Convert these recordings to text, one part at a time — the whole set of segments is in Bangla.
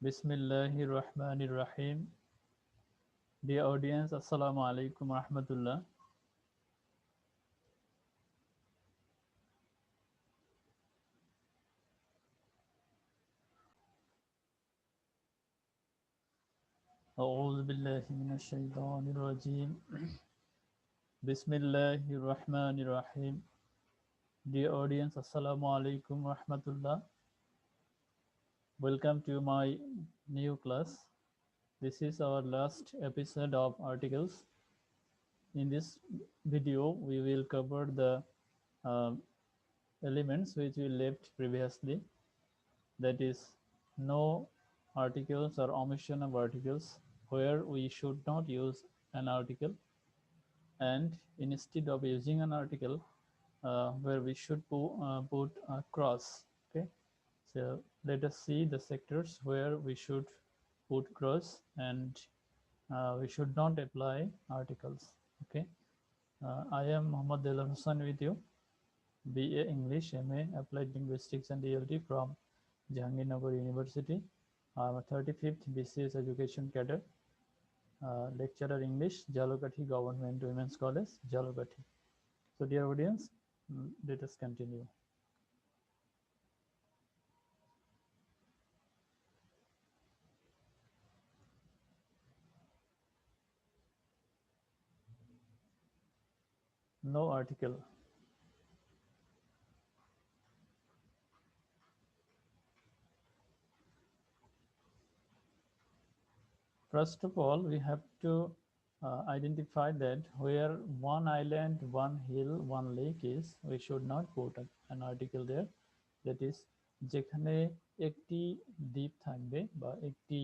Bismillahir Rahmanir Rahim. Dear audience, Assalamu alaikum warahmatullah. أعوذ بالله من الشيطان الرجيم. Bismillahir Rahmanir Rahim. Dear audience, Assalamu alaikum warahmatullah. Welcome to my new class. This is our last episode of articles. In this video, we will cover the uh, elements which we left previously. That is, no articles or omission of articles where we should not use an article, and instead of using an article where we should put a cross. Okay, so let us see the sectors where we should put cross and we should not apply articles. Okay, I am Muhammad Delal Hussain with you, BA English, MA Applied Linguistics and ELT from Jahangirnagar University. I'm a 35th BCS Education Cadre, lecturer English, Jalokati Government Women's College, Jalokati. So dear audience, let us continue. No article. First of all, we have to identify that where one island, one hill, one lake is, we should not put an article there. That is, যেখানে একটি দ্বীপ থাকবে বা একটি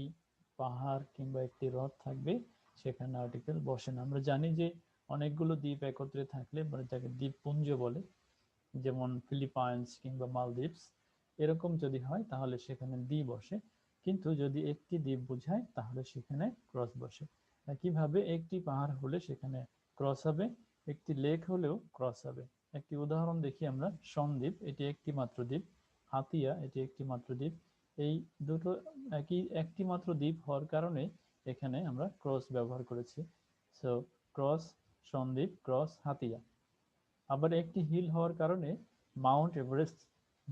পাহাড় কিংবা একটি হ্রদ থাকবে সেখানে আর্টিকেল বসে না। আমরা জানি যে অনেকগুলো দ্বীপ একত্রে থাকলে মানে যাকে দ্বীপপুঞ্জ বলে, যেমন ফিলিপাইন্স কিংবা মালদ্বীপস, এরকম যদি হয় তাহলে সেখানে দ্বি বসে, কিন্তু যদি একটি দ্বীপ বোঝায় তাহলে সেখানে ক্রস বসে। একইভাবে একটি পাহাড় হলে সেখানে ক্রস হবে, একটি লেক হলেও ক্রস হবে। একটি উদাহরণ দেখি আমরা, সন্দ্বীপ এটি একটি মাত্র দ্বীপ, হাতিয়া এটি একটি মাত্র দ্বীপ। এই দুটো একটি মাত্র দ্বীপ হওয়ার কারণে এখানে আমরা ক্রস ব্যবহার করেছি। So cross Sandwip, cross Hatiya. আবার একটি হিল হওয়ার কারণে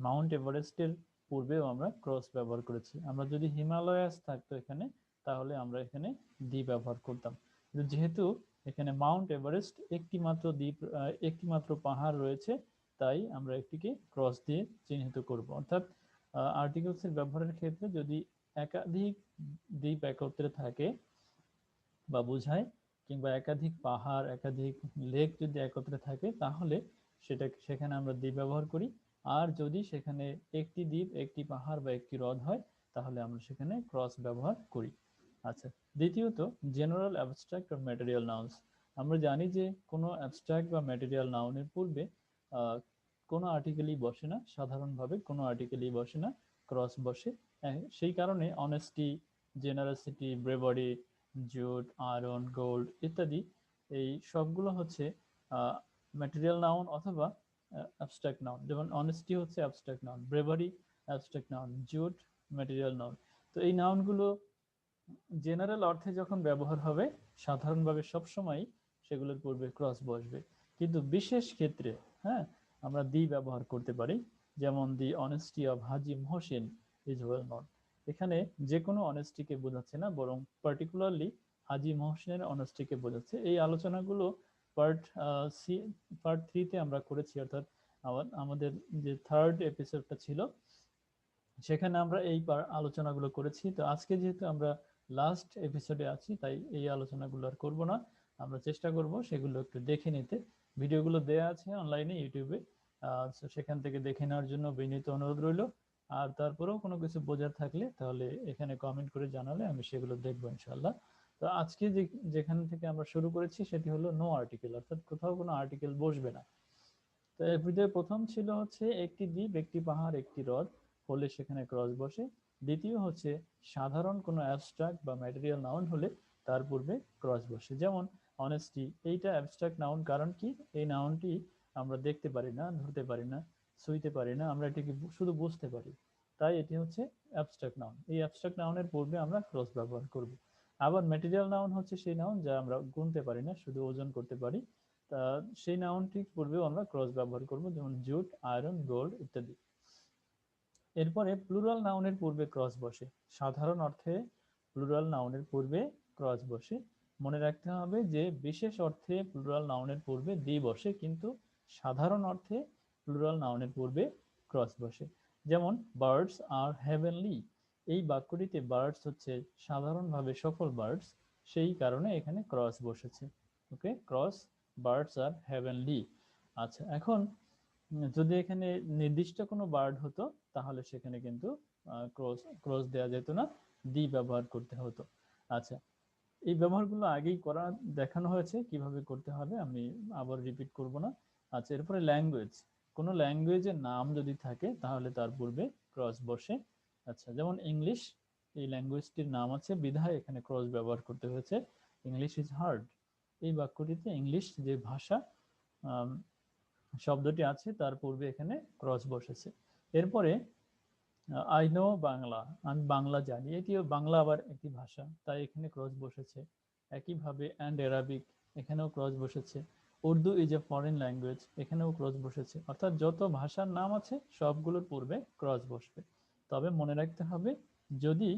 মাউন্ট এভারেস্টের পূর্বেও আমরা ক্রস ব্যবহার করেছি। আমরা যদি হিমালয়াস থাকতো এখানে তাহলে আমরা এখানে দ্বীপ ব্যবহার করতাম, কিন্তু যেহেতু এখানে মাউন্ট এভারেস্ট একটি মাত্র দ্বীপ, একটি মাত্র পাহাড় রয়েছে, তাই আমরা একটিকে ক্রস দিয়ে চিহ্নিত করব। অর্থাৎ আর্টিকেলসের ব্যবহারের ক্ষেত্রে যদি একাধিক দ্বীপ একত্রে থাকে বা বোঝায়, কিংবা একাধিক পাহাড়, একাধিক লেক যদি একত্রে থাকে তাহলে সেখানে আমরা দ্বীপ ব্যবহার করি। আর যদি সেখানে একটি দ্বীপ, একটি পাহাড় বা একটি হ্রদ হয় তাহলে আমরা সেখানে ক্রস ব্যবহার করি। আচ্ছা, দ্বিতীয়ত জেনারেল অ্যাবস্ট্রাক্ট আর ম্যাটেরিয়াল নাউন্স। আমরা জানি যে কোনো অ্যাবস্ট্রাক্ট বা ম্যাটেরিয়াল নাউনের পূর্বে কোনো আর্টিকেলই বসে না, সাধারণভাবে কোনো আর্টিকেলই বসে না, ক্রস বসে। সেই কারণে honesty, generosity, bravery, jute, iron, gold ইত্যাদি এই সবগুলো হচ্ছে ম্যাটেরিয়াল নাউন অথবা অ্যাবস্ট্রাক্ট নাউন। যেমন অনেস্টি হচ্ছে abstract noun, bravery abstract noun, jute material noun. তো এই নাউনগুলো জেনারেল অর্থে যখন ব্যবহার হবে সাধারণভাবে সবসময় সেগুলোর পূর্বে ক্রস বসবে, কিন্তু বিশেষ ক্ষেত্রে হ্যাঁ আমরা দি ব্যবহার করতে পারি। যেমন the honesty of Haji Mohsin is well known. এখানে যে কোনো অনেস্টিকে বোঝাচ্ছে না, বরং পার্টিকুলারলি হাজি মহসিনের অনেস্টিকে বোঝাচ্ছে। এই আলোচনাগুলো পার্ট পার্ট 3-তে আমরা করেছি, অর্থাৎ আমাদের যে থার্ড এপিসোডটা ছিল সেখানে আমরা এই আলোচনাগুলো করেছি। তো আজকে যেহেতু আমরা লাস্ট এপিসোডে আছি তাই এই আলোচনাগুলো আর করবো না। আমরা চেষ্টা করব সেগুলো একটু দেখে নিতে। ভিডিওগুলো দেয়া আছে অনলাইনে ইউটিউবে, সেখান থেকে দেখে নেওয়ার জন্য বিনীত অনুরোধ রইল। আর তারপরেও কোনো কিছু বোঝার থাকলে তাহলে এখানে কমেন্ট করে জানালে আমি সেগুলো দেখবো ইনশাল্লাহ। তো আজকে যেখান থেকে আমরা শুরু করেছি সেটি হলো নো আর্টিকেল, অর্থাৎ কোথাও কোনো আর্টিকেল বসবে না। তো এর ভিতরে প্রথম ছিল হচ্ছে একটি দ্বীপ, একটি পাহাড়, একটি হ্রদ হলে সেখানে ক্রস বসে। দ্বিতীয় হচ্ছে সাধারণ কোনো অ্যাবস্ট্রাক্ট বা ম্যাটেরিয়াল নাউন হলে তার পূর্বে ক্রস বসে। যেমন অনেস্টি, এইটা অ্যাবস্ট্রাক্ট নাউন, কারণ কি এই নাউনটি আমরা দেখতে পারি না, ধরতে পারি না, ছুঁইতে পারি না, আমরা এটিকে শুধু বুঝতে পারি। তাই এটি হচ্ছে অ্যাবস্ট্রাক্ট নাউন। এই অ্যাবস্ট্রাক্ট নাউনের পূর্বে আমরা ক্রস ব্যবহার করব। আবার ম্যাটেরিয়াল নাউন হচ্ছে সেই নাউন যা আমরা গুনতে পারি না, শুধু ওজন করতে পারি। তা সেই নাউনটির পূর্বেও আমরা ক্রস ব্যবহার করব, যেমন জুট, আয়রন, গোল্ড ইত্যাদি। এরপরে প্লুরাল নাউনের পূর্বে ক্রস বসে। সাধারণ অর্থে প্লুরাল নাউনের পূর্বে ক্রস বসে। মনে রাখতে হবে যে বিশেষ অর্থে প্লুরাল নাউনের পূর্বে দি বসে, কিন্তু সাধারণ অর্থে প্লুরাল নাউনের পূর্বে ক্রস বসে। যেমন বার্ডস আর হেভেনলি, এই বাক্যটিতে বার্ডস হচ্ছে সাধারণভাবে সকল বার্ডস, সেই কারণে এখানে ক্রস বসেছে। ওকে, ক্রস বার্ডস আর হেভেনলি। আচ্ছা, এখন যদি এখানে নির্দিষ্ট কোনো বার্ড হতো তাহলে সেখানে কিন্তু ক্রস ক্রস দেওয়া যেত না, দি ব্যবহার করতে হতো। আচ্ছা, এই ব্যবহারগুলো আগেই করা দেখানো হয়েছে কিভাবে করতে হবে, আমি আবার রিপিট করব না। আচ্ছা, এরপরে ল্যাঙ্গুয়েজ। কোনো ল্যাঙ্গুয়েজের নাম যদি থাকে তাহলে তার পূর্বে ক্রস বসে। আচ্ছা, যেমন ইংলিশ, এই ল্যাঙ্গুয়েজটির নাম আছে বিধায় এখানে ক্রস ব্যবহার করতে হয়েছে। ইংলিশ ইজ হার্ড, এই বাক্যটিতে ইংলিশ যে ভাষা শব্দটি আছে তার পূর্বে এখানে ক্রস বসেছে। এরপরে আই নো বাংলা, আমি বাংলা জানি, এটিও বাংলা আবার একটি ভাষা, তাই এখানে ক্রস বসেছে। একইভাবে অ্যান্ড অ্যারাবিক, এখানেও ক্রস বসেছে। Urdu is a foreign language, এখানেও ক্রস বসেছে। অর্থাৎ যত ভাষার নাম আছে সবগুলোর পূর্বে ক্রস বসবে। তবে মনে রাখতে হবে, যদি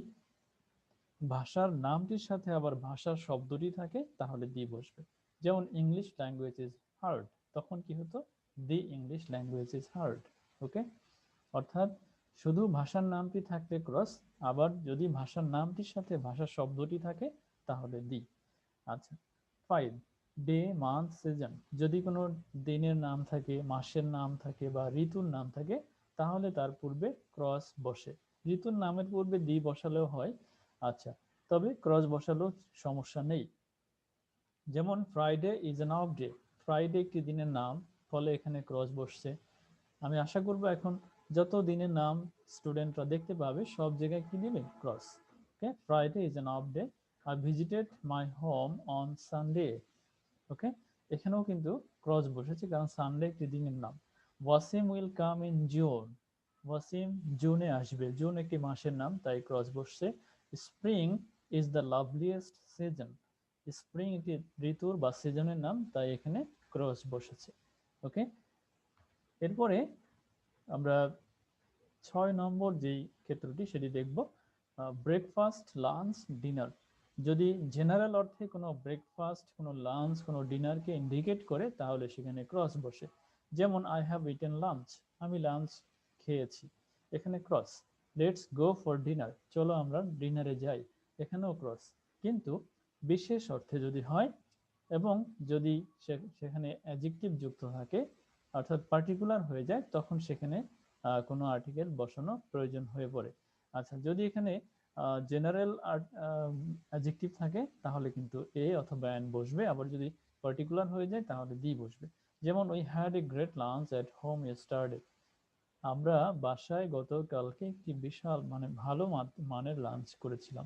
ভাষার নামটির সাথে আবার ভাষার শব্দটি থাকে তাহলে দি বসবে। যেমন ইংলিশ ল্যাঙ্গুয়েজ ইজ হার্ড, তখন কি হতো, the English language is hard. Okay, অর্থাৎ শুধু ভাষার নামটি থাকলে ক্রস, আবার যদি ভাষার নামটির সাথে ভাষার শব্দটি থাকে তাহলে দি। আচ্ছা, 5, ডে, মান্থ, সিজন, যদি কোনো দিনের নাম থাকে, মাসের নাম থাকে বা ঋতুর নাম থাকে তাহলে তার পূর্বে ক্রস বসে। ঋতুর নামের পূর্বে দি বসালেও হয়। আচ্ছা, তবে ক্রস বসালেও সমস্যা নেই। যেমন Friday is an off day, Friday একটি দিনের নাম, ফলে এখানে ক্রস বসছে। আমি আশা করব এখন যত দিনের নাম স্টুডেন্টরা দেখতে পাবে সব জায়গায় কি দিবে, cross. Okay, Friday is an off day. I visited my home on Sunday. Okay, এখানেও কিন্তু ক্রস বসেছে কারণ সানডে একটি দিনের নাম। Wasim will come in June, Wasim জুনে আসবে, জুন একটি মাসের নাম, তাই ক্রস বসছে। Spring is the loveliest season, spring একটি ঋতুর বা সিজনের নাম, তাই এখানে ক্রস বসেছে। ওকে, এরপরে আমরা 6 নম্বর যেই ক্ষেত্রটি সেটি দেখব, ব্রেকফাস্ট, লাঞ্চ, ডিনার। যদি জেনারেল অর্থে কোনো ব্রেকফাস্ট, কোনো লাঞ্চ, কোনো ডিনারকে ইন্ডিকেট করে তাহলে সেখানে ক্রস বসে। যেমন আই হ্যাভ ইটেন লাঞ্চ, আমি লাঞ্চ খেয়েছি, এখানে cross. Let's go for dinner, চলো আমরা ডিনারে যাই, এখানেও ক্রস। কিন্তু বিশেষ অর্থে যদি হয় এবং যদি সেখানে অ্যাডজেক্টিভ যুক্ত থাকে অর্থাৎ পার্টিকুলার হয়ে যায় তখন সেখানে কোনো আর্টিকেল বসানো প্রয়োজন হয়ে পড়ে। আচ্ছা, যদি এখানে জেনারেল অ্যাডজেক্টিভ থাকে তাহলে কিন্তু এ অথবা এন বসবে, আবার যদি পার্টিকুলার হয়ে যায় তাহলে দি বসবে। যেমন we had a great lunch at home yesterday, আমরা বাসায় গতকালকে একটি বিশাল মানে ভালো মানের লাঞ্চ করেছিলাম।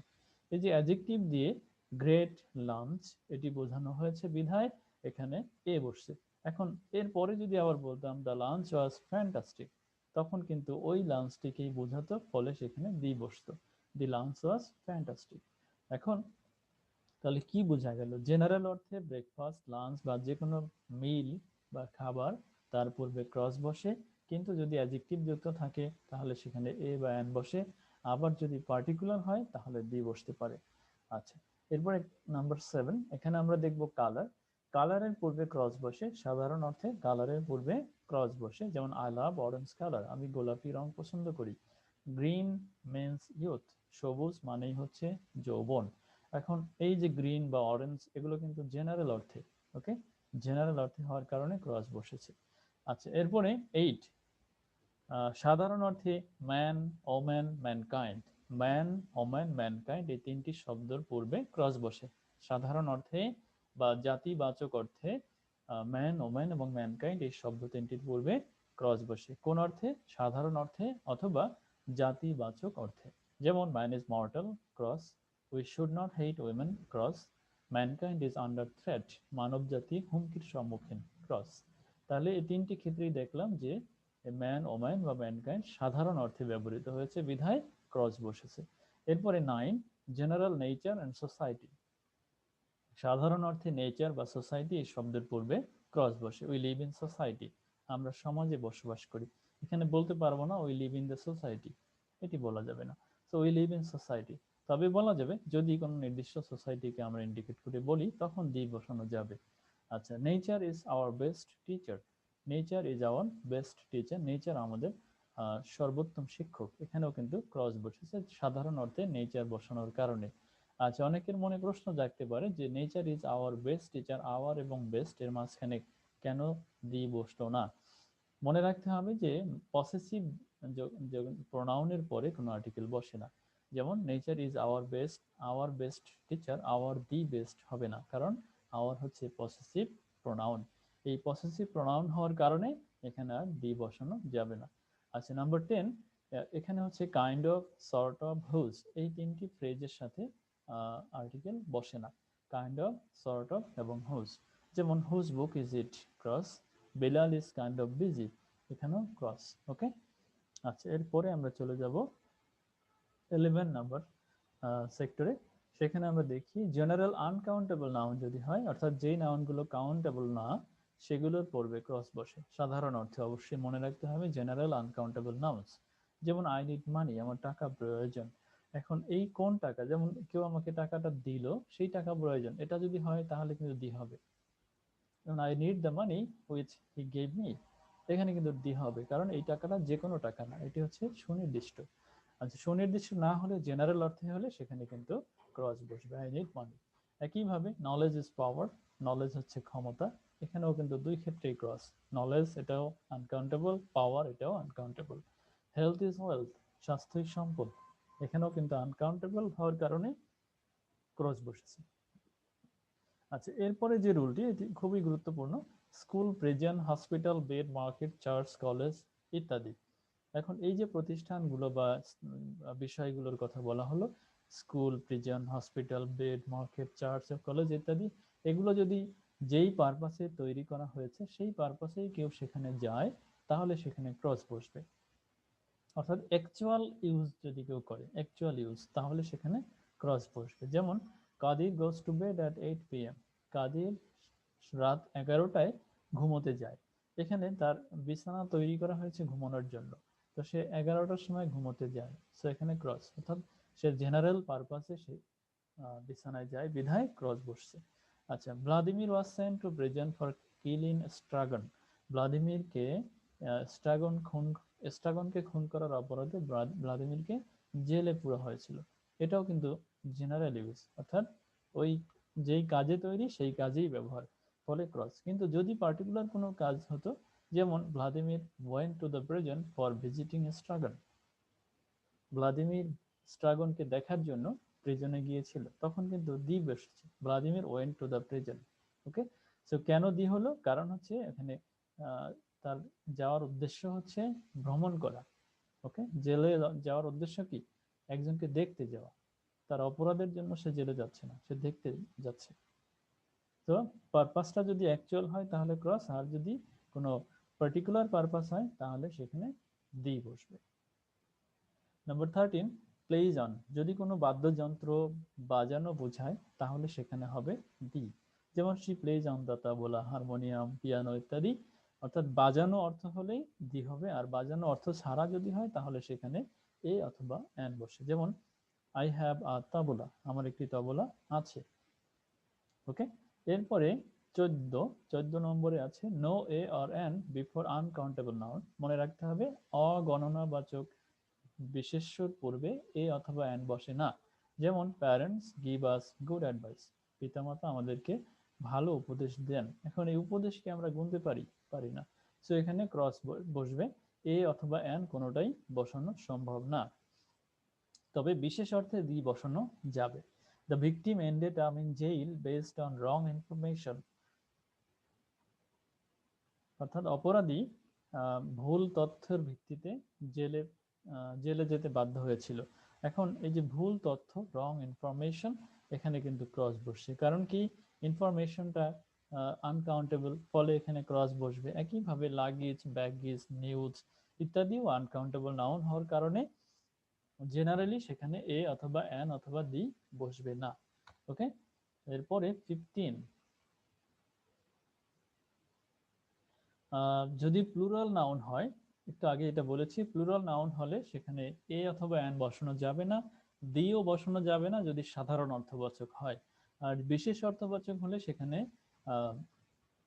এই যে অ্যাডজেক্টিভ দিয়ে গ্রেট লাঞ্চ এটি বোঝানো হয়েছে বিধায় এখানে এ বসছে। এখন এরপরে যদি আবার বলতাম দ্য লাঞ্চ ওয়াজ ফ্যান্টাস্টিক, তখন কিন্তু ওই লাঞ্চটিকেই বোঝাতো, ফলে সেখানে দি বসতো, দি লাঞ্চ ওয়াজ ফ্যান্টাস্টিক। এখন তাহলে কি বোঝা গেল, জেনারেল অর্থে ব্রেকফাস্ট, লাঞ্চ বা যে কোনো মিল বা খাবার তার পূর্বে ক্রস বসে, কিন্তু যদি অ্যাডজেক্টিভ যুক্ত থাকে তাহলে সেখানে এ বা এন বসে, আবার যদি পার্টিকুলার হয় তাহলে দি বসতে পারে। আচ্ছা, এরপরে নাম্বার 7, এখানে আমরা দেখব কালার। কালারের পূর্বে ক্রস বসে, সাধারণ অর্থে কালারের পূর্বে ক্রস বসে। যেমন আই লাভ অরেঞ্জ কালার, আমি গোলাপি রং পছন্দ করি। গ্রিন মিন্স ইউথ, সবুজ মানেই হচ্ছে যৌবন। এখন এই যে গ্রিন বা অরেঞ্জ এগুলো কিন্তু জেনারেল অর্থে, ওকে, জেনারেল অর্থে হওয়ার কারণে ক্রস বসেছে। আচ্ছা, এরপরে 8, সাধারণ অর্থে man, woman, mankind. Man, woman, mankind এই তিনটি শব্দের পূর্বে ক্রস বসে। সাধারণ অর্থে বা জাতিবাচক অর্থে ম্যান, ওম্যান এবং ম্যানকাইন্ড এই শব্দ তিনটির পূর্বে ক্রস বসে। কোন অর্থে, সাধারণ অর্থে অথবা জাতিবাচক অর্থে। যেমন man is mortal, cross. We should not hate women, cross. Mankind is under threat, মানব জাতি হুমকির সম্মুখীন, ক্রস। তাহলে এই তিনটি ক্ষেত্রেই দেখলাম যে ম্যান ওম্যান বা ম্যানকাইন্ড সাধারণ অর্থে ব্যবহৃত হয়েছে বিধায় ক্রস বসেছে। এরপরে 9 জেনারেল নেচার অ্যান্ড সোসাইটি। সাধারণ অর্থে নেচার বা সোসাইটি এই শব্দের পূর্বে ক্রস বসে। উই লিভ ইন সোসাইটি, আমরা সমাজে বসবাস করি। এখানে বলতে পারবো না we live in the society, এটি বলা যাবে না। So we live in society তবে বলা যাবে যদি কোনো নির্দিষ্ট সোসাইটিকে আমরা ইন্ডিকেট করে বলি তখন দি বসানো যাবে। আচ্ছা, nature is our best teacher. Nature is our best teacher, nature আমাদের সর্বোত্তম শিক্ষক। এখানেও কিন্তু ক্রস বসেছে সাধারণ অর্থে নেচার বসানোর কারণে। আচ্ছা, অনেকের মনে প্রশ্ন জাগতে পারে যে nature is our best teacher, our এবং বেস্ট এর মাঝখানে কেন দি বসলো না? মনে রাখতে হবে যে পসেসিভ প্রোনাউনের পরে কোনো আর্টিকেল বসে না। যেমন nature is our best teacher, our the best হবে না, কারণ আওয়ার হচ্ছে পসেসিভ প্রোনাউন। এই পসেসিভ প্রোনাউন হওয়ার কারণে এখানে আর দি বসানো যাবে না। আচ্ছা, নাম্বার 10, এখানে হচ্ছে kind of, sort of, whose, এই তিনটি ফ্রেজের সাথে আর্টিকেল বসে না। কাইন্ড অফ, সর্ট অফ এবং হুজ। যেমন whose book is it, cross. Belal is kind of busy, এখানেও ক্রস। ওকে। আচ্ছা, এরপরে আমরা চলে যাব 11 নাম্বার সেক্টরে। সেখানে আমরা দেখি জেনারেল আনকাউন্টেবল নাউন যদি হয়, অর্থাৎ যেই নাউনগুলো কাউন্টেবল না সেগুলোর পূর্বে ক্রস বসে। সাধারণ অর্থে অবশ্যই মনে রাখতে হবে জেনারেল আনকাউন্টেবল নাউন্স। যেমন আই নিড মানি, আমার টাকা প্রয়োজন। এখন এই কোন টাকা, যেমন কেউ আমাকে টাকাটা দিল, সেই টাকা প্রয়োজন, এটা যদি হয় তাহলে কিন্তু দি হবে। I need the money which he gave me, এখানে কিন্তু দি হবে, কারণ এই টাকাটা যে কোনো টাকা না, এটি হচ্ছে সুনির্দিষ্ট। আচ্ছা, সুনির্দিষ্ট না হলে জেনারেল অর্থে হলে সেখানে কিন্তু ক্রস বসবে, আই নিড মানি। একইভাবে নলেজ ইজ পাওয়ার, নলেজ হচ্ছে ক্ষমতা, এখানেও কিন্তু দুই ক্ষেত্রেই ক্রস। নলেজ এটাও আনকাউন্টেবল, পাওয়ার এটাও আনকাউন্টেবল। হেলথ ইজ ওয়েলথ, স্বাস্থ্যই সম্পদ, এখানেও কিন্তু আনকাউন্টেবল হওয়ার কারণে ক্রস বসেছে। আচ্ছা, এরপরে যে রুলটি, এটি খুবই গুরুত্বপূর্ণ। School, prison, hospital, bed, market, church, college ইত্যাদি। এখন এই যে প্রতিষ্ঠানগুলো বা বিষয়গুলোর কথা বলা হলো, school, prison, hospital, bed, market, church, college ইত্যাদি, এগুলো যদি যেই পারপাসে তৈরি করা হয়েছে সেই পারপাসেই কেউ সেখানে যায় তাহলে সেখানে ক্রস বসবে। অর্থাৎ অ্যাকচুয়াল ইউজ যদি কেউ করে, অ্যাকচুয়াল ইউজ, তাহলে সেখানে ক্রস বসবে। যেমন Kadir goes to bed at 8 PM, Kadir রাত 11টায় ঘুমোতে যায়। এখানে তার বিছানা তৈরি করা হয়েছে ঘুমানোর জন্য, তো সে 11টার সময় ঘুমোতে যায়, সো এখানে ক্রস, অর্থাৎ সে জেনারেল পারপাসে সে বিছানায় যায় বিধায় ক্রস বসছে। আচ্ছা, Vladimir was sent to prison for killing Estragon, ভ্লাদিমিরকে স্ট্রাগনকে খুন করার অপরাধে ভ্লাদিমিরকে জেলে পুরা হয়েছিল। এটাও কিন্তু জেনারেল ইউজ, অর্থাৎ ওই যেই কাজে তৈরি সেই কাজেই ব্যবহার, ফলে ক্রস। কিন্তু যদি পার্টিকুলার কোনো কাজ হতো, যেমন Vladimir went to the prison for visiting Estragon, Vladimir স্ট্রাগনকে দেখার জন্য প্রিজনে গিয়েছিল, তখন কিন্তু দি বসেছে, Vladimir went to the prison. Okay. So কেন দি হলো, কারণ হচ্ছে এখানে তার যাওয়ার উদ্দেশ্য হচ্ছে ভ্রমণ করা। ওকে, জেলে যাওয়ার উদ্দেশ্য কি? একজনকে দেখতে যাওয়া। তার অপরাধের জন্য সে জেলে যাচ্ছে না, সে দেখতে যাচ্ছে। তো পারপাসটা যদি অ্যাকচুয়াল হয় তাহলে ক্রস, আর যদি কোনো পার্টিকুলার পারপাস হয় তাহলে সেখানে দি বসবে। নাম্বার 13, প্লেজ অন, যদি কোনো বাদ্যযন্ত্র বাজানো বোঝায় তাহলে সেখানে হবে দি। যেমন she plays on the tabla, harmonium, piano ইত্যাদি। অর্থাৎ বাজানো অর্থ হলেই দি হবে, আর বাজানো অর্থ ছাড়া যদি হয় তাহলে সেখানে এ অথবা অ্যান বসে। যেমন আই হ্যাভ আ তাবলা, আমার একটি তবলা আছে। ওকে। এরপরে 14 নম্বরে আছে no a or an before uncountable noun. মনে রাখতে হবে অগণনাবাচক বিশেষ্যর পূর্বে এ অথবা অ্যান বসে না। যেমন parents give us good advice, পিতামাতা আমাদেরকে ভালো উপদেশ দেন। এখন এই উপদেশকে আমরা গুনতে পারি? পারি না। সো এখানে ক্রস বসবে, এ অথবা অ্যান কোনোটাই বসানো সম্ভব না, তবে বিশেষ অর্থে দি বসানো যাবে। The victim ended up in jail based on wrong information, অর্থাৎ অপরাধী ভুল তথ্যের ভিত্তিতে জেলে জেলে যেতে বাধ্য হয়েছিল। এখন এই যে ভুল তথ্য, রং ইনফরমেশন, এখানে কিন্তু ক্রস বসছে, কারণ কি? ইনফরমেশনটা আনকাউন্টেবল, ফলে এখানে ক্রস বসবে। একইভাবে লাগেজ, ব্যাগেজ, নিউজ ইত্যাদিও আনকাউন্টেবল নাউন হওয়ার কারণে জেনারেলি সেখানে এ অথবা এন অথবা দি বসবে না। ওকে, এরপরে 15, যদি প্লুরাল নাউন হয়, একটু আগে এটা বলেছি, প্লুরাল নাউন হলে সেখানে এ অথবা এন বসানো যাবে না, দিও বসানো যাবে না যদি সাধারণ অর্থবাচক হয়, আর বিশেষ অর্থবাচক হলে সেখানে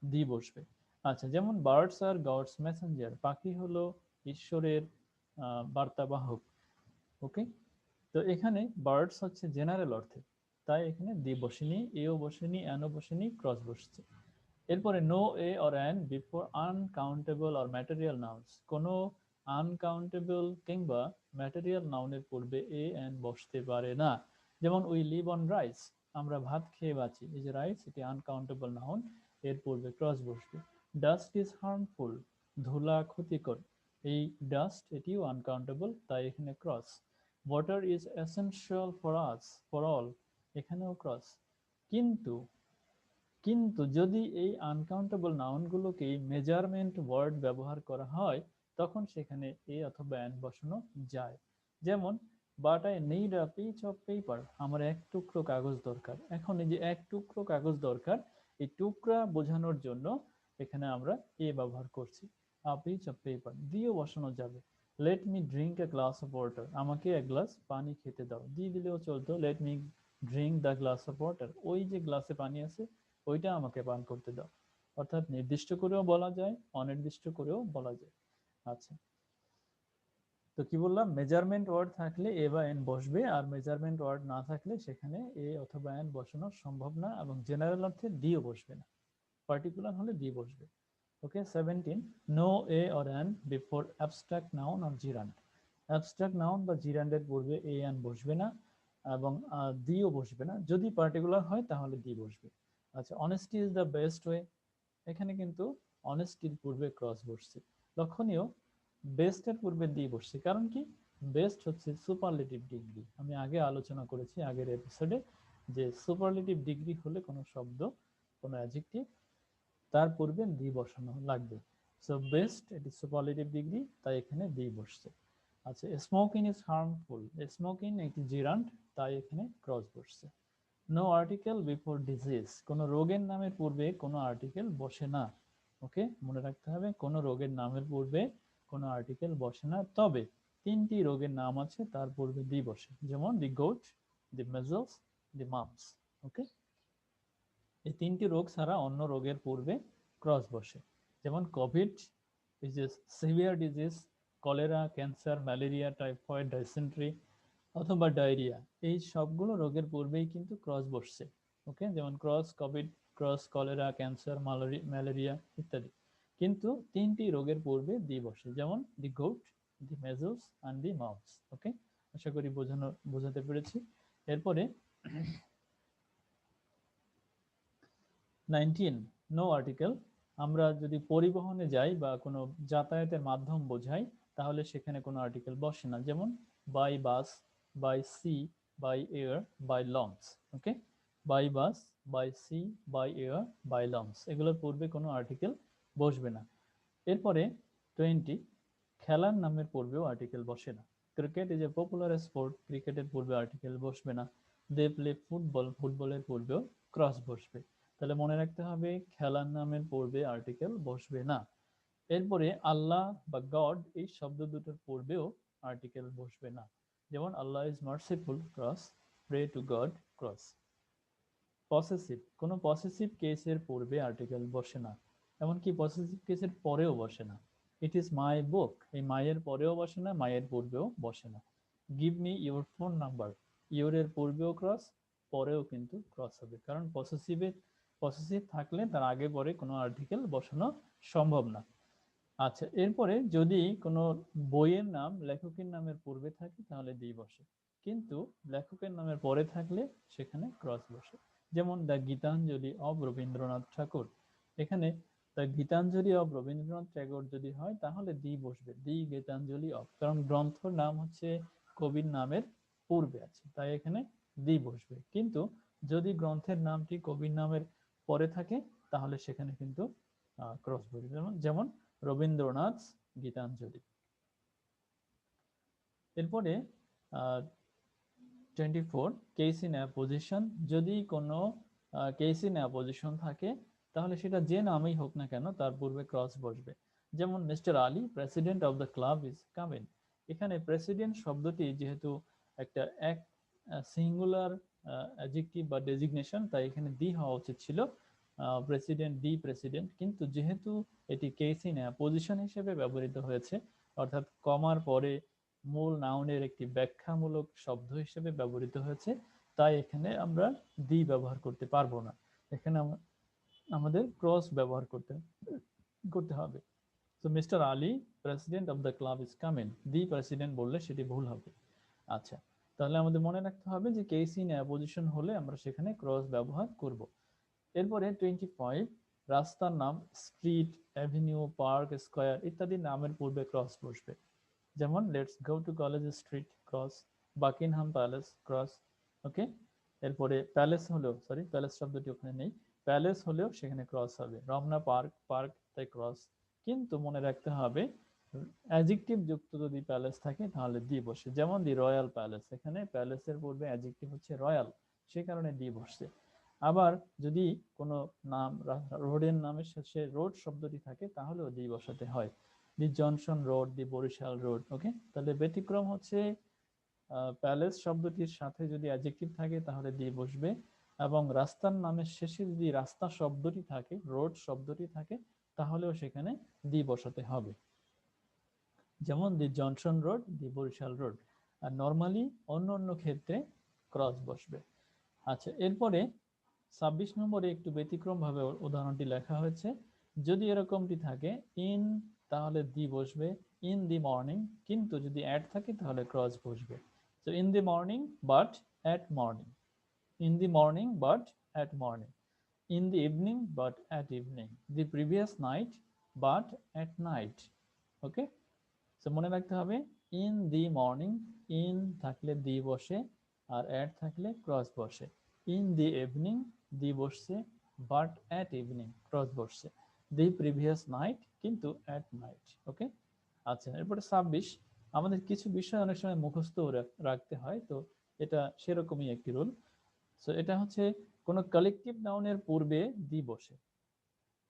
দি বসবে। আচ্ছা, যেমন বার্ডস আর গডস মেসেঞ্জার, পাখি হলো ঈশ্বরের বার্তাবাহক। ওকে, তো এখানে বার্ডস হচ্ছে জেনারেল অর্থে, তাই এখানে দি বসেনি, এও বসেনি, এনও বসেনি, ক্রস বসছে। এরপরে no a or an before uncountable or material nouns, কোনো আনকাউন্টেবল কিংবা ম্যাটেরিয়াল নাউনের পূর্বে এ অ্যান বসতে পারে না। যেমন উই লিভ অন রাইস, আমরা ভাত খেয়ে বাঁচি, এই যে রাইস এটি আনকাউন্টেবল নাউন, এর পূর্বে ক্রস বসবে। ডাস্ট ইজ হার্মফুল, ধুলা ক্ষতিকর, এই ডাস্ট এটিও আনকাউন্টেবল, তাই এখানে cross. Water is essential for us, for all, এখানেও ক্রস। কিন্তু কিন্তু যদি এই আনকাউন্টেবল নাউনগুলোকে মেজারমেন্ট ওয়ার্ড ব্যবহার করা হয়, তখন সেখানে এ অথবা এন বসানো যায়। যেমন but I need a piece of paper, আমার এক টুকরো কাগজ দরকার। এখন এই যে এক টুকরো কাগজ দরকার, এই টুকরা বোঝানোর জন্য এখানে আমরা এ ব্যবহার করছি। আ পিচ অফ পেপার দিয়েও বসানো যাবে। Let me drink a glass of water, আমাকে এক গ্লাস পানি খেতে দাও, দিয়ে দিলেও চলতো। Let me drink the glass of water, ওই যে গ্লাসে পানি আছে ওইটা আমাকে পান করতে দাও। অর্থাৎ নির্দিষ্ট করেও বলা যায়, অনির্দিষ্ট করেও বলা যায়। আচ্ছা, তো কি বললাম, মেজারমেন্ট ওয়ার্ড থাকলে এ বা এন বসবে, আর মেজারমেন্ট ওয়ার্ড না থাকলে সেখানে এ অথবা এন বসানো সম্ভব না, এবং জেনারেল অর্থে দিও বসবে না, পার্টিকুলার হলে দি বসবে। Okay, 17, no a or an before abstract noun or gerund, abstract noun বা জিরান্ডের পূর্বে এ এন বসবে না, এবং দিও বসবে না। যদি পার্টিকুলার হয় তাহলে দি বসবে। আচ্ছা, honesty is the best way, এখানে কিন্তু অনেস্টির পূর্বে ক্রস বসছে। লক্ষণীয়, বেস্টের পূর্বে দি বসছে, কারণ কি, বেস্ট হচ্ছে সুপারলেটিভ ডিগ্রি। আমি আগে আলোচনা করেছি আগের এপিসোডে যে সুপারলেটিভ ডিগ্রি হলে কোনো শব্দ, কোনো অ্যাডজেক্টিভ, তার পূর্বে দি বসানো লাগবে। সো বেস্ট এটি সুপারলেটিভ ডিগ্রি, তাই এখানে দি বসছে। আচ্ছা, স্মোকিং ইজ হার্মফুল, স্মোকিং একটি জিরান্ট, তাই এখানে ক্রস বসছে। নো আর্টিকেল বিফোর ডিজিজ, কোনো রোগের নামের পূর্বে কোনো আর্টিকেল বসে না। ওকে, মনে রাখতে হবে কোনো রোগের নামের পূর্বে কোনো আর্টিকেল বসে না, তবে তিনটি রোগের নাম আছে তার পূর্বে দি বসে, যেমন দি গোট, দি মেজলস, দি মাম্পস। ওকে, এই তিনটি রোগ ছাড়া অন্য রোগের পূর্বে ক্রস বসে। যেমন COVID is a severe disease, cholera, cancer, malaria, typhoid, dysentery অথবা ডায়রিয়া, এই সবগুলো রোগের পূর্বেই কিন্তু ক্রস বসছে। ওকে, যেমন cross Covid, cross cholera, cancer, malaria ইত্যাদি। কিন্তু তিনটি রোগের পূর্বে দি বসে, যেমন দি গোট, দি মেজলস অ্যান্ড দি মাউথস। ওকে, আশা করি বোঝাতে পেরেছি। এরপরে 19, নো আর্টিকেল, আমরা যদি পরিবহনে যাই বা কোনো যাতায়াতের মাধ্যম বোঝাই, তাহলে সেখানে কোনো আর্টিকেল বসে না। যেমন by bus, by sea, by air, by launch. Okay, by bus, by sea, by air, by launch, এগুলোর পূর্বে কোনো আর্টিকেল বসবে না। এরপরে 20, খেলার নামের পূর্বেও আর্টিকেল বসে না। Cricket is a popular sport, ক্রিকেটের পূর্বে আর্টিকেল বসবে না। দে প্লে ফুটবল, ফুটবলের পূর্বেও ক্রস বসবে। তাহলে মনে রাখতে হবে খেলার নামের পূর্বে আর্টিকেল বসবে না। এরপরে আল্লাহ বা গড, এই শব্দ দুটোর পূর্বেও আর্টিকেল বসবে না। যেমন Allah is merciful, cross, pray to God, cross. Possessive, কোনো পসেসিভ কেসের পূর্বে আর্টিকেল বসে না, এমনকি পসেসিভ কেসের পরেও বসে না। ইট ইজ মাই বুক, এই মায়ের পরেও বসে না, মায়ের পূর্বেও বসে না। Give me your phone number, ইউরের পূর্বেও ক্রস, পরেও কিন্তু ক্রস হবে, কারণ পসেসিভ থাকলে তার আগে পরে কোনো আর্টিকেল বসানো সম্ভব না। আচ্ছা, এরপরে যদি কোনো বইয়ের নাম লেখকের নামের পূর্বে থাকে তাহলে দি বসে, কিন্তু লেখকের নামের পরে থাকলে সেখানে ক্রস বসে। যেমন দ্য গীতাঞ্জলি অব রবীন্দ্রনাথ ঠাকুর, এখানে দ্য গীতাঞ্জলি অব রবীন্দ্রনাথ ঠাকুর যদি হয় তাহলে দি বসবে, দি গীতাঞ্জলি অব, কারণ গ্রন্থর নাম হচ্ছে কবির নামের পূর্বে আছে, তাই এখানে দি বসবে। কিন্তু যদি গ্রন্থের নামটি কবির নামের পরে থাকে তাহলে সেখানে কিন্তু ক্রস বসবে। যেমন রবীন্দ্রনাথ গীতাঞ্জলি। এরপরে 24 কেস ইন অ্যাপোজিশন। যদি কোনো কেস ইন অ্যাপোজিশন থাকে তাহলে সেটা যে নামেই হোক না কেন তার পূর্বে ক্রস বসবে। যেমন mister Ali president of the club is coming. এখানে প্রেসিডেন্ট শব্দটি যেহেতু একটা এক সিঙ্গুলার অ্যাডজেক্টিভ বা ডেজিগনেশন, তাই এখানে দি হওয়া উচিত ছিল, প্রেসিডেন্ট দি প্রেসিডেন্ট। কিন্তু যেহেতু এটি কেস ইন অ্যাপোজিশন হিসেবে ব্যবহৃত হয়েছে, অর্থাৎ কমার পরে মূল নাউনের একটি ব্যাখ্যামূলক শব্দ হিসেবে ব্যবহৃত হয়েছে, তাই এখানে আমরা দি ব্যবহার করতে পারবো না। এখানে আমাদের ক্রস ব্যবহার করতে হবে। তো mister Ali president of the club is coming, the president বললে সেটি ভুল হবে। আচ্ছা, তাহলে আমাদের মনে রাখতে হবে যে কেস ইন অ্যাপোজিশন হলে আমরা সেখানে ক্রস ব্যবহার করব। এরপরে 25 রাস্তার নাম স্ট্রিট, অ্যাভিনিউ, পার্ক, স্কয়ার ইত্যাদি নামের পূর্বে ক্রস বসবে। যেমন let's go to College Street cross, Buckingham Palace cross. Okay, এরপরে প্যালেস হলেও, সরি প্যালেস শব্দটি ওখানে নেই, প্যালেস হলেও সেখানে ক্রস হবে। রমনা পার্ক, পার্ক তাই ক্রস। কিন্তু মনে রাখতে হবে অ্যাডজেক্টিভ যুক্ত যদি প্যালেস থাকে তাহলে দি বসে। যেমন দি রয়্যাল প্যালেস, এখানে প্যালেসের পূর্বে অ্যাডজেক্টিভ হচ্ছে রয়্যাল, সে কারণে দি বসছে। আবার যদি কোনো নাম রোডের নামের শেষে রোড শব্দটি থাকে তাহলেও দি বসাতে হয়। দি জনসন রোড, দি বরিশাল রোড। ওকে, তাহলে ব্যতিক্রম হচ্ছে প্যালেস শব্দটির সাথে যদি অ্যাডজেক্টিভ থাকে তাহলে দি বসবে, এবং রাস্তার নামের শেষে যদি রাস্তা শব্দটি থাকে, রোড শব্দটি থাকে, তাহলেও সেখানে দি বসাতে হবে। যেমন দি জনসন রোড, দি বরিশাল রোড। আর নর্মালি অন্য অন্য ক্ষেত্রে ক্রস বসবে। আচ্ছা, এরপরে 26 নম্বরে একটু ব্যতিক্রম ভাবে উদাহরণটি লেখা হয়েছে। যদি এরকমটি থাকে ইন তাহলে দি বসবে, ইন দি মর্নিং, কিন্তু যদি অ্যাট থাকে তাহলে ক্রস বসবে। So in the morning but at morning, in the morning but at morning, in the evening but at evening, the previous night but at night. Okay, so মনে রাখতে হবে ইন দি মর্নিং, ইন থাকলে দি বসে, আর অ্যাট থাকলে ক্রস বসে। ইন দি ইভিনিং দি বসছে, বাট অ্যাট ইভিনিং ক্রস বসছে। দি প্রিভিয়াস নাইট কিন্তু অ্যাট নাইট। ওকে, আচ্ছা, এরপরে 26 আমাদের কিছু বিষয় অনেক সময় মুখস্থ রাখতে হয়, তো এটা সেরকমই একটি রুল। সো এটা হচ্ছে কোনো কালেকটিভ নাউনের পূর্বে দি বসে,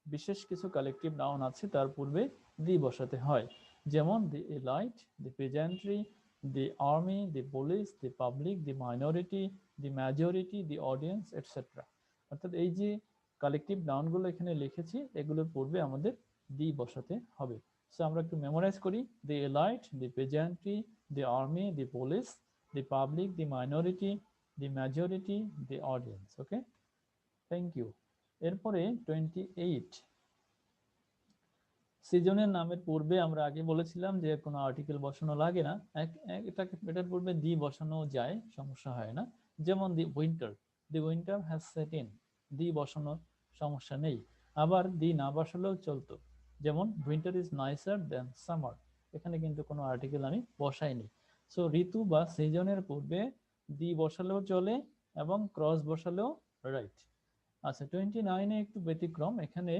বিশেষ কিছু কালেকটিভ নাউন আছে তার পূর্বে দি বসাতে হয়। যেমন the elite, the pageantry, the army, the police, the public, the minority, the majority, the audience etcetera. অর্থাৎ এই যে কালেকটিভ নাউনগুলো এখানে লিখেছি এগুলোর পূর্বে আমাদের দি বসাতে হবে। সো আমরা একটু মেমোরাইজ করি। The elite, the pageantry, the army, the police, the public, the minority, the majority, the audience. Okay, thank you. এরপরে 28 সিজনের নামের পূর্বে আমরা আগে বলেছিলাম যে কোনো আর্টিকেল বসানো লাগে না, এটার পূর্বে দি বসানো যায়, সমস্যা হয় না। যেমন the winter, the winter has set in, the বসানোর সমস্যা নেই। আবার দি না বসালেও চলতো, যেমন winter is nicer than summer, এখানে কিন্তু কোনো আর্টিকেল আমি বসাইনি। সো ঋতু বা সিজনের পূর্বে দি বসালেও চলে এবং ক্রস বসালেও রাইট। আচ্ছা, 29-এ একটু ব্যতিক্রম। এখানে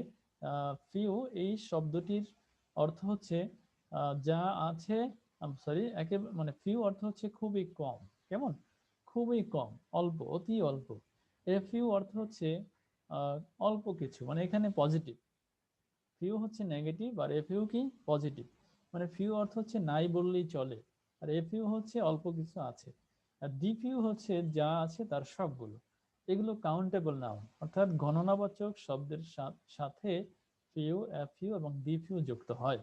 ফিউ এই শব্দটির অর্থ হচ্ছে যা আছে, সরি একেবারে, মানে ফিউ অর্থ হচ্ছে খুবই কম। কেমন? খুবই কম, অল্প, অতি অল্প। এ ফিউ অর্থ হচ্ছে অল্প কিছু, মানে এখানে পজিটিভ। ফিউ হচ্ছে নেগেটিভ আর এ ফিউ কি পজিটিভ। মানে ফিউ অর্থ হচ্ছে নাই বললেই চলে, আর এ ফিউ হচ্ছে অল্প কিছু আছে, আর ডি ফিউ হচ্ছে যা আছে তার সবগুলো। এগুলো কাউন্টেবল নাউন, অর্থাৎ গণনাবাচক শব্দের সাথে ফিউ, এ ফিউ এবং ডি ফিউ যুক্ত হয়।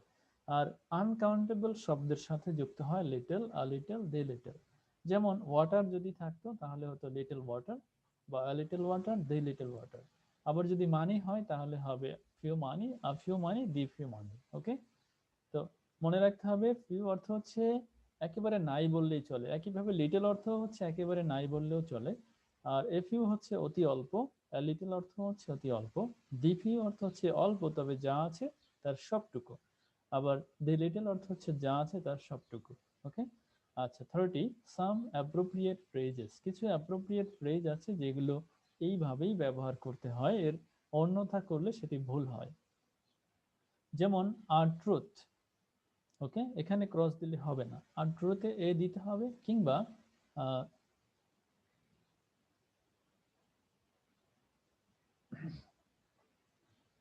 আর আনকাউন্টেবল শব্দের সাথে যুক্ত হয় little, a little, the little. যেমন ওয়াটার যদি থাকতো তাহলে হতো লিটল ওয়াটার, বা a little water, the little water. আবার যদি মানি হয় তাহলে হবে few money, a few money, the few money. Okay, তো মনে রাখতে হবে ফিউ অর্থ হচ্ছে একেবারে নাই বললেই চলে, একইভাবে লিটল অর্থ হচ্ছে একেবারে নাই বললেও চলে, আর এ ফিউ হচ্ছে অতি অল্প, লিটল অর্থ হচ্ছে অতি অল্প, দি ফিউ অর্থ হচ্ছে অল্প তবে যা আছে তার সবটুকু, আবার দি লিটল অর্থ হচ্ছে যা আছে তার সবটুকু। ওকে, আচ্ছা, 30 সাম অ্যাপ্রোপ্রিয়েট ফ্রেজেস, কিছু অ্যাপ্রোপ্রিয়েট ফ্রেজ আছে যেগুলো এইভাবেই ব্যবহার করতে হয়, এর অন্যথা করলে সেটি ভুল হয়। যেমন আর ট্রুথ, ওকে, এখানে ক্রস দিলে হবে না, আর ট্রুথে এ দিতে হবে, কিংবা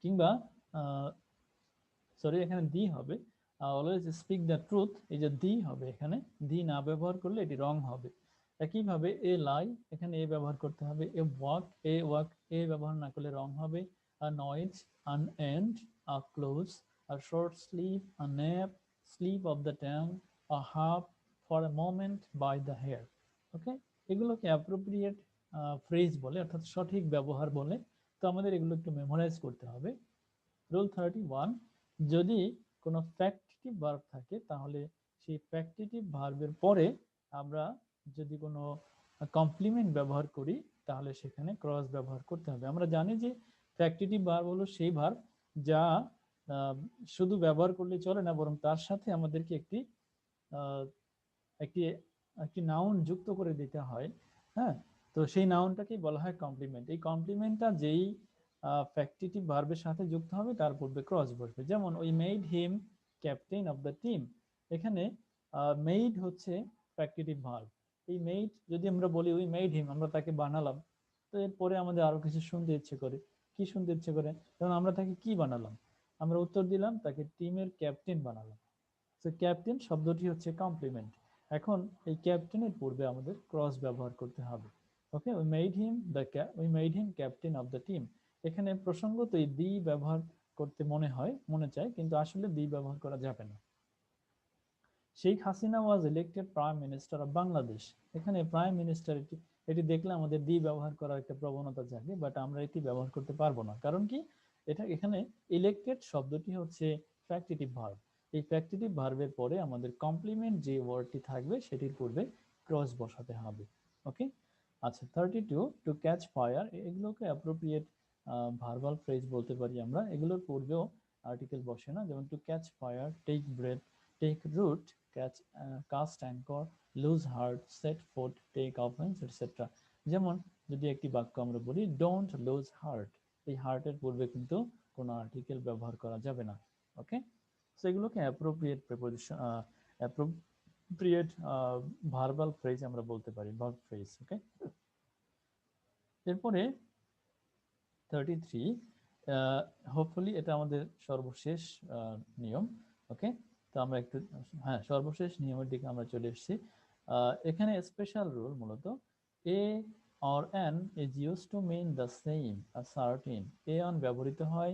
কিংবা সরি এখানে দি হবে, অলওয়েজ স্পিক দ্য ট্রুথ, এই যে দি হবে, এখানে দি না ব্যবহার করলে এটি রং হবে। একইভাবে এ লাই, এখানে এ ব্যবহার করতে হবে। এ ওয়াক এ ব্যবহার না করলে রং হবে। A noise, an end, a close, a short sleep, a nap, slip of the tongue, a half, for a moment, by the hair. Okay, এগুলোকে অ্যাপ্রোপ্রিয়েট ফ্রেজ বলে, অর্থাৎ সঠিক ব্যবহার বলে। তো আমাদের এগুলো একটু মেমোরাইজ করতে হবে। রুল 31, যদি কোনো ফ্যাক্টিটিভ ভার্ব থাকে তাহলে সেই ফ্যাক্টিটিভ ভার্বের পরে আমরা যদি কোনো কমপ্লিমেন্ট ব্যবহার করি তাহলে সেখানে ক্রস ব্যবহার করতে হবে। আমরা জানি যে ফ্যাক্টিটিভ ভার্ব হলো সেই ভার্ব যা শুধু ব্যবহার করলে চলে না, বরং তার সাথে আমাদেরকে একটি একটি একটি নাউন যুক্ত করে দিতে হয়। হ্যাঁ, তো সেই নাউনটাকেই বলা হয় কমপ্লিমেন্ট। এই কমপ্লিমেন্টটা যেই ফ্যাক্টিটিভ ভার্বের সাথে যুক্ত হবে তার পূর্বে ক্রস বসবে। যেমন we made him captain of the team, এখানে মেড হচ্ছে ফ্যাক্টিটিভ ভার্ব। এই মেড যদি আমরা বলি উই মেড হিম, আমরা তাকে বানালাম, তো এরপরে আমাদের আরো কিছু শুনতে ইচ্ছে করে। কি শুনতে ইচ্ছে করে? যেমন আমরা তাকে কি বানালাম? আমরা উত্তর দিলাম তাকে টিমের ক্যাপ্টেন বানালাম। তো ক্যাপ্টেন শব্দটি হচ্ছে কমপ্লিমেন্ট। এখন এই ক্যাপ্টেনের পূর্বে আমাদের ক্রস ব্যবহার করতে হবে। Okay, we made him captain of the team. এখানে প্রসঙ্গতই দি ব্যবহার করতে মনে চায়, কিন্তু আসলে দি ব্যবহার করা যাবে না। Sheikh Hasina was elected prime minister of Bangladesh. এখানে প্রাইম মিনিস্টার, এটি দেখলে আমাদের দি ব্যবহার করার একটা প্রবণতা জাগে, বাট আমরা এটি ব্যবহার করতে পারবো না। কারণ কি? এখানে ইলেক্টেড শব্দটি হচ্ছে ফ্যাক্টিটিভ ভার্ব। এই ফ্যাক্টিটিভ ভার্বের পরে আমাদের কমপ্লিমেন্ট যে ওয়ার্ডটি থাকবে সেটির পূর্বে ক্রস বসাতে হবে। ওকে, আচ্ছা 32, টু ক্যাচ ফায়ার, এগুলোকে অ্যাপ্রোপ্রিয়েট ভার্বাল ফ্রেজ বলতে পারি আমরা। এগুলোর পূর্বেও আর্টিকেল বসে না, যেমন to catch fire, take breath, take root, catch, cast anchor, lose heart, set foot, take offence, etcetera. যেমন যদি একটি বাক্য আমরা বলি ডোন্ট লুজ হার্ট, এই হার্টের পূর্বে কিন্তু কোনো আর্টিকেল ব্যবহার করা যাবে না। ওকে, সেগুলোকে appropriate preposition, appropriate verbal phrase আমরা বলতে পারি, ভার্ব ফ্রেজ। ওকে, এরপরে 33, হোপফুলি এটা আমাদের সর্বশেষ নিয়ম। ওকে, তো আমরা একটু, হ্যাঁ, সর্বশেষ নিয়মের দিকে আমরা চলে এসেছি। এখানে স্পেশাল রুল মূলত a or an is use to mean the same, certain. A an ব্যবহৃত হয়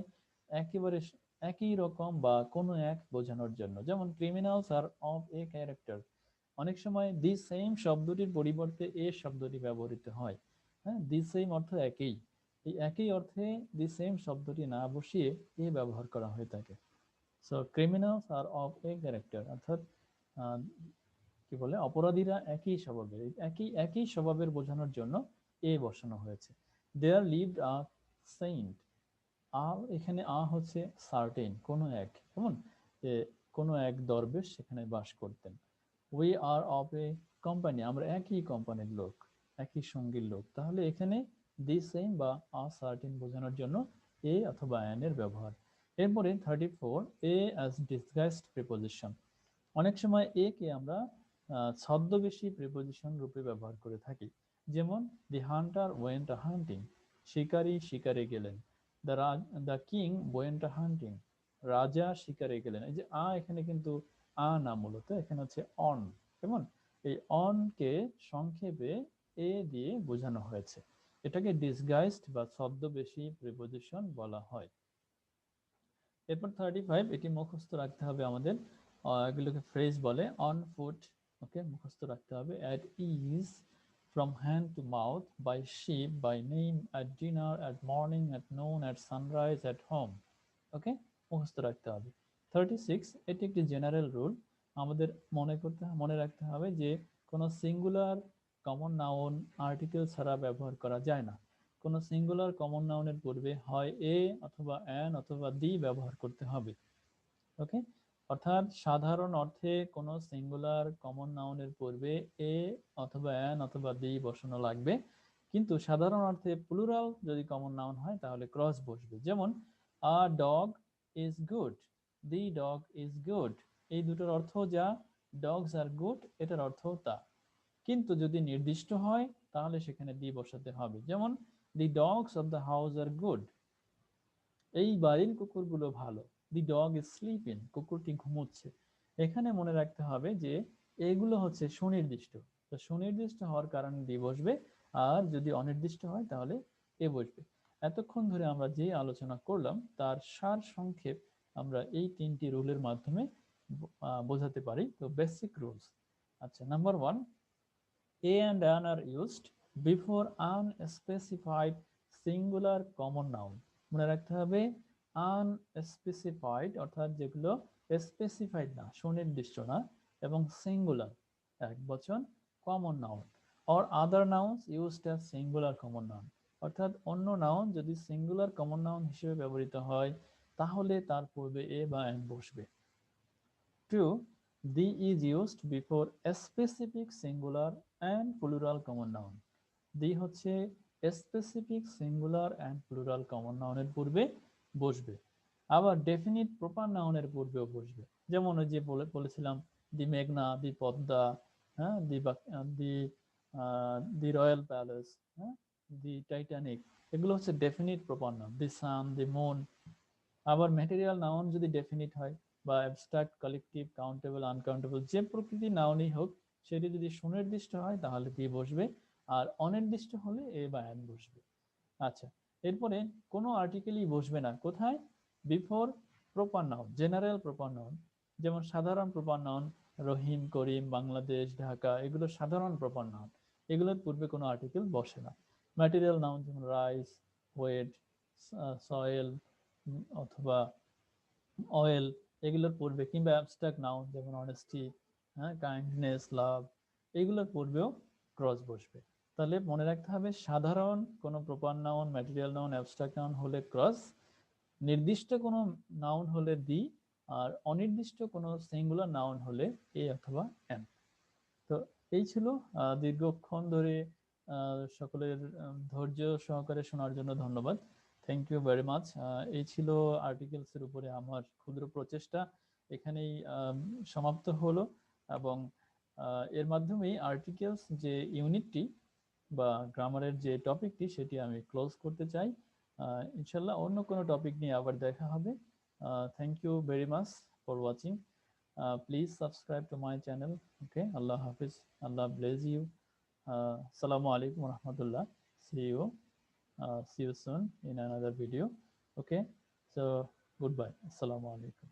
একেবারে একই রকম বা কোনো এক বোঝানোর জন্য। যেমন criminals are of a character, অনেক সময় দি সেম শব্দটির পরিবর্তে এ শব্দটি ব্যবহৃত হয়। হ্যাঁ, দি সেম অর্থ একই, এই একই অর্থে দি সেম শব্দটি না বসিয়ে এ ব্যবহার করা হয়ে থাকে। So criminals are of a character, অর্থাৎ কি বলে, অপরাধীরা একই স্বভাবের, একই স্বভাবের বোঝানোর জন্য এ বসানো হয়েছে। দেয়ার লিভড আ সেইন্ট, এখানে হচ্ছে সার্টেন, কোনো এক, কেমন, যে কোনো এক দরবেশ সেখানে বাস করতেন। We are of a company, আমরা একই কোম্পানির লোক, একই সঙ্গীর লোক। তাহলে এখানে দি সেম বা আ সার্টেন বোঝানোর জন্য এ অথবা অ্যান এর ব্যবহার। এরপরে 34, এ অ্যাজ ডিসগাইজড প্রিপোজিশন। অনেক সময় এ কে আমরা ছদ্মবেশী প্রিপোজিশন রূপে ব্যবহার করে থাকি। যেমন দি হান্টার ওয়েন্ট আ হান্টিং, শিকারী শিকারে গেলেন। দ্য কিং ওয়েন্ট আ হান্টিং, রাজা শিকারে গেলেন। এই যে এখানে কিন্তু না, মূলত এখানে হচ্ছে অন। কেমন, এই অন কে সংক্ষেপে এ দিয়ে বোঝানো হয়েছে। এটাকে ডিসগাইজড বা ছদ্মবেশী প্রিপোজিশন বলা হয়। এরপর 35, এটি মুখস্থ রাখতে হবে আমাদের। এগুলোকে ফ্রেজ বলে। অন ফুট, ওকে, মুখস্থ রাখতে হবে। At ease, from hand to mouth, by ship, by name, at dinner, at morning, at noon, at sunrise, at home. Okay, মুখস্থ রাখতে হবে। 36, এটি একটি জেনারেল রুল। আমাদের মনে রাখতে হবে যে কোনো সিঙ্গুলার কমন নাউন আর্টিকেল ছাড়া ব্যবহার করা যায় না। কোনো সিঙ্গুলার কমন নাউনের পূর্বে হয় এ অথবা অ্যান অথবা দি ব্যবহার করতে হবে। ওকে, অর্থাৎ সাধারণ অর্থে কোনো সিঙ্গুলার কমন নাউনের পূর্বে এ অথবা অ্যান অথবা দি বসানো লাগবে। কিন্তু সাধারণ অর্থে প্লুরাল যদি কমন নাউন হয় তাহলে ক্রস বসবে। যেমন a dog is good, the dog is good, এই দুটোর অর্থ যা, ডগস আর গুড এটার অর্থ তা। কিন্তু যদি নির্দিষ্ট হয় তাহলে সেখানে দি বসাতে হবে। যেমন the dogs of the house are good, এই বাড়ির কুকুরগুলো ভালো। দি ডগ ইজ স্লিপিং, কুকুরটি ঘুমোচ্ছে। এখানে মনে রাখতে হবে যে এগুলো হচ্ছে সুনির্দিষ্ট, তো সুনির্দিষ্ট হওয়ার কারণে দি বসবে, আর যদি অনির্দিষ্ট হয় তাহলে এ বসবে। এতক্ষণ ধরে আমরা যে আলোচনা করলাম তার সার সংক্ষেপ আমরা এই তিনটি রুলের মাধ্যমে বোঝাতে পারি। তো বেসিক রুলস। আচ্ছা, number 1, a and an are used before unspecified singular common noun। মনে রাখতে হবে আনস্পেসিফাইড অর্থাৎ যেগুলো স্পেসিফাইড না, সুনির্দিষ্ট না, এবং সিঙ্গুলার এক বচন common noun, or other nouns used as singular common noun, অর্থাৎ অন্য নাউন যদি সিঙ্গুলার কমন নাউন হিসেবে ব্যবহৃত হয় তাহলে তার পূর্বে এ বা এন বসবে। 2, the is used before a specific singular and plural common noun। the হচ্ছে specific singular and plural common নাউনের পূর্বে বসবে। আবার ডেফিনিট প্রপার নাউনের পূর্বেও বসবে। যেমন ওই যে বলেছিলাম দি মেঘনা, দি পদ্মা, হ্যাঁ, দি দি রয়্যাল প্যালেস, হ্যাঁ, দি টাইটানিক, এগুলো হচ্ছে definite proper noun. The sun, the moon. আবার ম্যাটেরিয়াল নাউন যদি ডেফিনিট হয় বা অ্যাবস্ট্রাক্ট, কালেকটিভ, কাউন্টেবল, আনকাউন্টেবল, যে প্রকৃতির নাউনই হোক সেটি যদি সুনির্দিষ্ট হয় তাহলে দি বসবে, আর অনির্দিষ্ট হলে এ বা এন বসবে। আচ্ছা, এরপরে কোনো আর্টিকেলই বসবে না কোথায়? Before proper noun, general proper noun. যেমন সাধারণ প্রপার নাউন রহিম, করিম, বাংলাদেশ, ঢাকা, এগুলো সাধারণ প্রপার নাউন, এগুলোর পূর্বে কোনো আর্টিকেল বসে না। ম্যাটেরিয়াল নাউন যেমন রাইস, ওয়েট, সয়েল অথবা অয়েল, এগুলোর পূর্বে, কিংবা অ্যাবস্ট্রাক্ট নাউন যেমন অনেস্টি, হ্যাঁ, কাইন্ডনেস, লাভ, এগুলোর পূর্বেও ক্রস বসবে। তাহলে মনে রাখতে হবে সাধারণ কোনো proper noun, material noun, abstract noun হলে ক্রস, নির্দিষ্ট কোনো নাউন হলে দি, আর অনির্দিষ্ট কোনো সিঙ্গুলার নাউন হলে এ অথবা এন। তো এই ছিল। দীর্ঘক্ষণ ধরে সকলের ধৈর্য সহকারে শোনার জন্য ধন্যবাদ। Thank you very much. এই ছিল আর্টিকেলস এর উপরে আমার ক্ষুদ্র প্রচেষ্টা, এখানেই সমাপ্ত হলো। এবং এর মাধ্যমেই আর্টিকেলস যে ইউনিটটি বা গ্রামারের যে টপিকটি সেটি আমি ক্লোজ করতে চাই। ইনশাল্লাহ অন্য কোনো টপিক নিয়ে আবার দেখা হবে। Thank you very much for watching. Please subscribe to my channel. Okay, Allah Hafiz. Allah bless you. Assalamu alaikum wa rahmatullah. See you soon in another video. Okay, so goodbye. Assalamu alaikum.